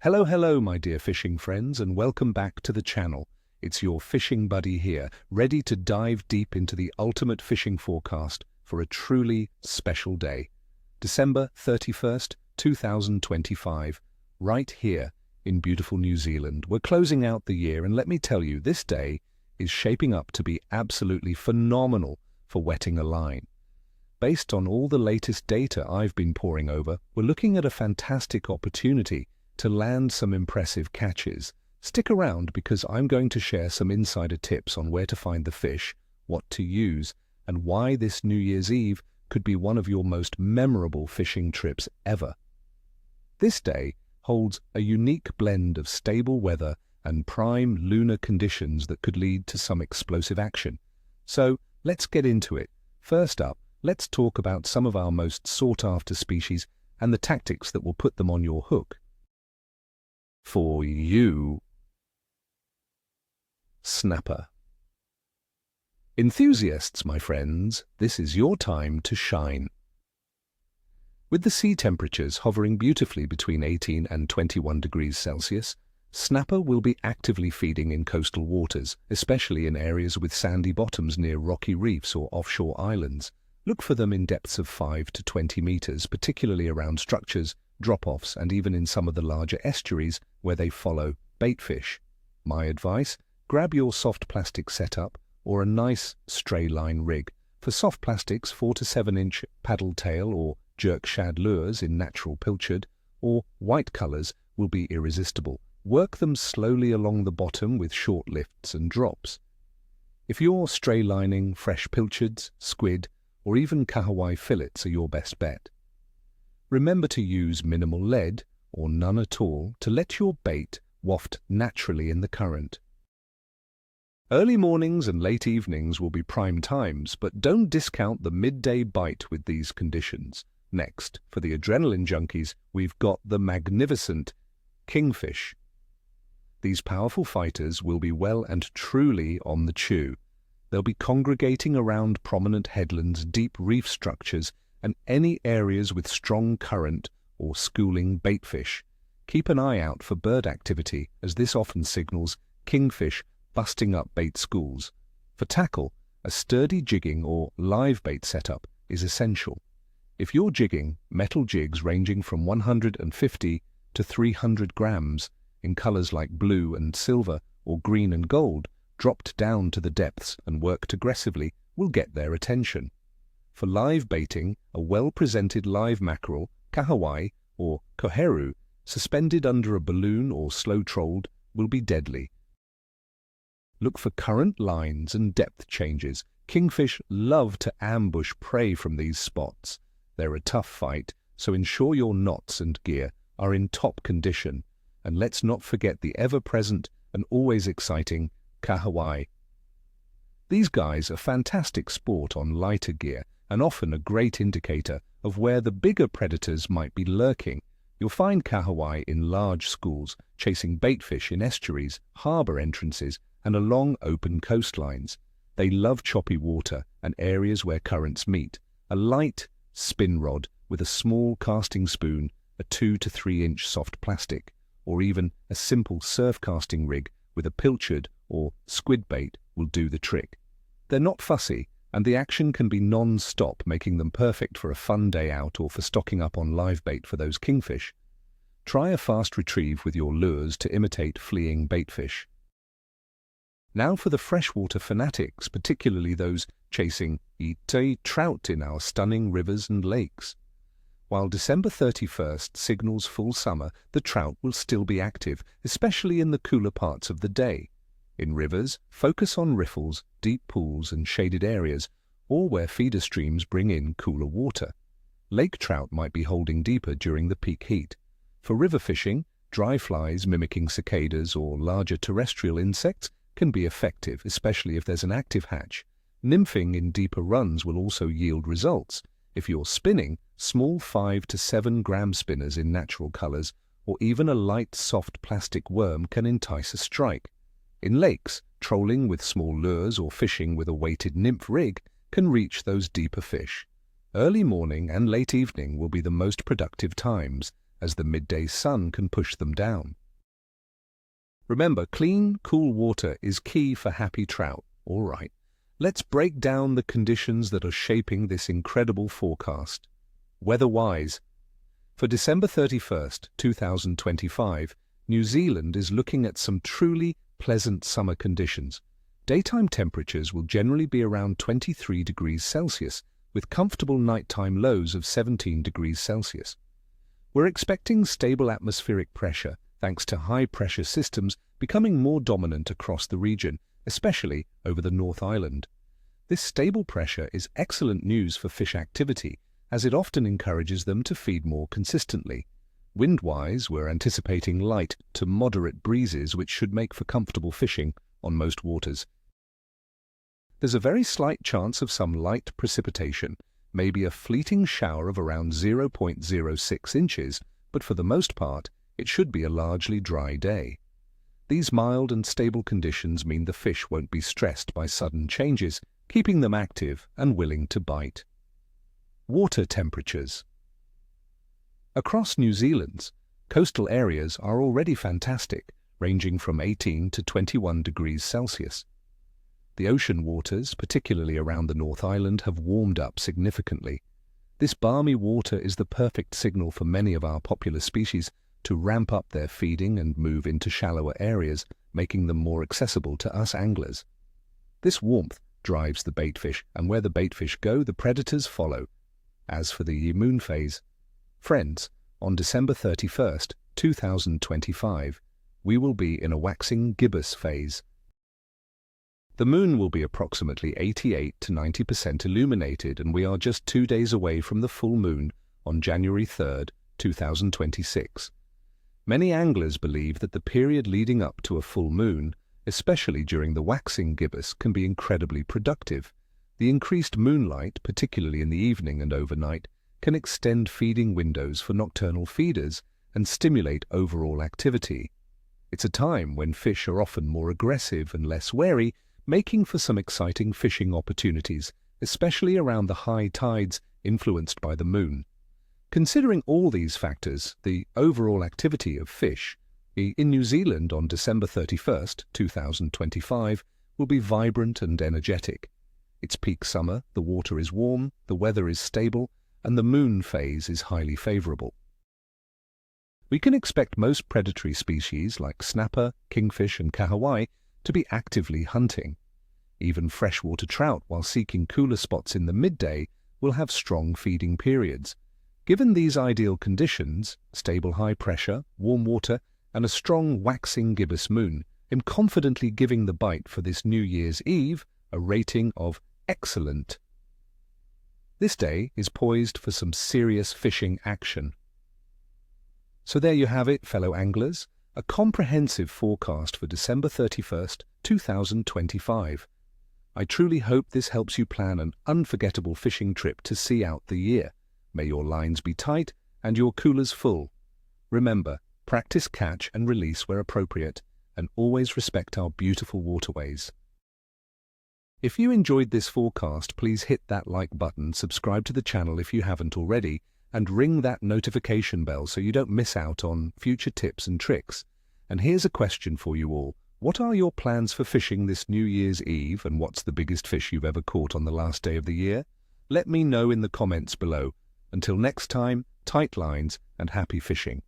Hello, my dear fishing friends, and welcome back to the channel. It's your fishing buddy here, ready to dive deep into the ultimate fishing forecast for a truly special day. December 31st, 2025, right here in beautiful New Zealand. We're closing out the year, and let me tell you, this day is shaping up to be absolutely phenomenal for wetting a line. Based on all the latest data I've been poring over, we're looking at a fantastic opportunity to land some impressive catches. Stick around because I'm going to share some insider tips on where to find the fish, what to use, and why this New Year's Eve could be one of your most memorable fishing trips ever. This day holds a unique blend of stable weather and prime lunar conditions that could lead to some explosive action. So let's get into it. First up, let's talk about some of our most sought-after species and the tactics that will put them on your hook. For you, snapper. Enthusiasts, my friends, this is your time to shine. With the sea temperatures hovering beautifully between 18 and 21 degrees Celsius, snapper will be actively feeding in coastal waters, especially in areas with sandy bottoms near rocky reefs or offshore islands. Look for them in depths of 5 to 20 meters, particularly around structures, drop-offs, and even in some of the larger estuaries where they follow bait fish. My advice, grab your soft plastic setup or a nice stray line rig. For soft plastics, 4 to 7 inch paddle tail or jerk shad lures in natural pilchard or white colors will be irresistible. Work them slowly along the bottom with short lifts and drops. If you're stray lining, fresh pilchards, squid, or even Kahawai fillets are your best bet. Remember to use minimal lead, or none at all, to let your bait waft naturally in the current. Early mornings and late evenings will be prime times, but don't discount the midday bite with these conditions. Next, for the adrenaline junkies, we've got the magnificent Kingfish. These powerful fighters will be well and truly on the chew. They'll be congregating around prominent headlands, deep reef structures, and any areas with strong current or schooling baitfish. Keep an eye out for bird activity, as this often signals kingfish busting up bait schools. For tackle, a sturdy jigging or live bait setup is essential. If you're jigging, metal jigs ranging from 150 to 300 grams in colors like blue and silver or green and gold, dropped down to the depths and worked aggressively, will get their attention. For live baiting, a well-presented live mackerel, Kahawai or koheru, suspended under a balloon or slow-trolled, will be deadly. Look for current lines and depth changes. Kingfish love to ambush prey from these spots. They're a tough fight, so ensure your knots and gear are in top condition. And let's not forget the ever-present and always exciting Kahawai. These guys are fantastic sport on lighter gear, and often a great indicator of where the bigger predators might be lurking. You'll find Kahawai in large schools, chasing baitfish in estuaries, harbor entrances, and along open coastlines. They love choppy water and areas where currents meet. A light spin rod with a small casting spoon, a 2 to 3 inch soft plastic, or even a simple surf casting rig with a pilchard or squid bait will do the trick. They're not fussy, and the action can be non-stop, making them perfect for a fun day out or for stocking up on live bait for those kingfish. Try a fast retrieve with your lures to imitate fleeing baitfish. Now for the freshwater fanatics, particularly those chasing trout in our stunning rivers and lakes. While December 31st signals full summer, the trout will still be active, especially in the cooler parts of the day. In rivers, focus on riffles, deep pools and shaded areas, or where feeder streams bring in cooler water. Lake trout might be holding deeper during the peak heat. For river fishing, dry flies mimicking cicadas or larger terrestrial insects can be effective, especially if there's an active hatch. Nymphing in deeper runs will also yield results. If you're spinning, small 5 to 7 gram spinners in natural colors, or even a light soft plastic worm can entice a strike. In lakes, trolling with small lures or fishing with a weighted nymph rig can reach those deeper fish. Early morning and late evening will be the most productive times, as the midday sun can push them down. Remember, clean, cool water is key for happy trout. All right, let's break down the conditions that are shaping this incredible forecast. Weather-wise, for December 31st, 2025, New Zealand is looking at some truly pleasant summer conditions. Daytime temperatures will generally be around 23 degrees Celsius, with comfortable nighttime lows of 17 degrees Celsius. We're expecting stable atmospheric pressure thanks to high-pressure systems becoming more dominant across the region, especially over the North Island. This stable pressure is excellent news for fish activity, as it often encourages them to feed more consistently. Wind-wise, we're anticipating light to moderate breezes which should make for comfortable fishing on most waters. There's a very slight chance of some light precipitation, maybe a fleeting shower of around 0.06 inches, but for the most part, it should be a largely dry day. These mild and stable conditions mean the fish won't be stressed by sudden changes, keeping them active and willing to bite. Water temperatures. Across New Zealand's coastal areas are already fantastic, ranging from 18 to 21 degrees Celsius. The ocean waters, particularly around the North Island, have warmed up significantly. This balmy water is the perfect signal for many of our popular species to ramp up their feeding and move into shallower areas, making them more accessible to us anglers. This warmth drives the baitfish, and where the baitfish go, the predators follow. As for the moon phase, friends, on December 31st, 2025, we will be in a waxing gibbous phase. The moon will be approximately 88 to 90% illuminated, and we are just 2 days away from the full moon on January 3rd, 2026. Many anglers believe that the period leading up to a full moon, especially during the waxing gibbous, can be incredibly productive. The increased moonlight, particularly in the evening and overnight, can extend feeding windows for nocturnal feeders and stimulate overall activity. It's a time when fish are often more aggressive and less wary, making for some exciting fishing opportunities, especially around the high tides influenced by the moon. Considering all these factors, the overall activity of fish in New Zealand on December 31st, 2025, will be vibrant and energetic. It's peak summer, the water is warm, the weather is stable, and the moon phase is highly favorable. We can expect most predatory species like snapper, kingfish, and kahawai to be actively hunting. Even freshwater trout, while seeking cooler spots in the midday, will have strong feeding periods. Given these ideal conditions, stable high pressure, warm water, and a strong waxing gibbous moon, I'm confidently giving the bite for this New Year's Eve a rating of excellent. This day is poised for some serious fishing action. So there you have it, fellow anglers, a comprehensive forecast for December 31st, 2025. I truly hope this helps you plan an unforgettable fishing trip to see out the year. May your lines be tight and your coolers full. Remember, practice catch and release where appropriate, and always respect our beautiful waterways. If you enjoyed this forecast, please hit that like button, subscribe to the channel if you haven't already, and ring that notification bell so you don't miss out on future tips and tricks. And here's a question for you all. What are your plans for fishing this New Year's Eve, and what's the biggest fish you've ever caught on the last day of the year? Let me know in the comments below. Until next time, tight lines and happy fishing.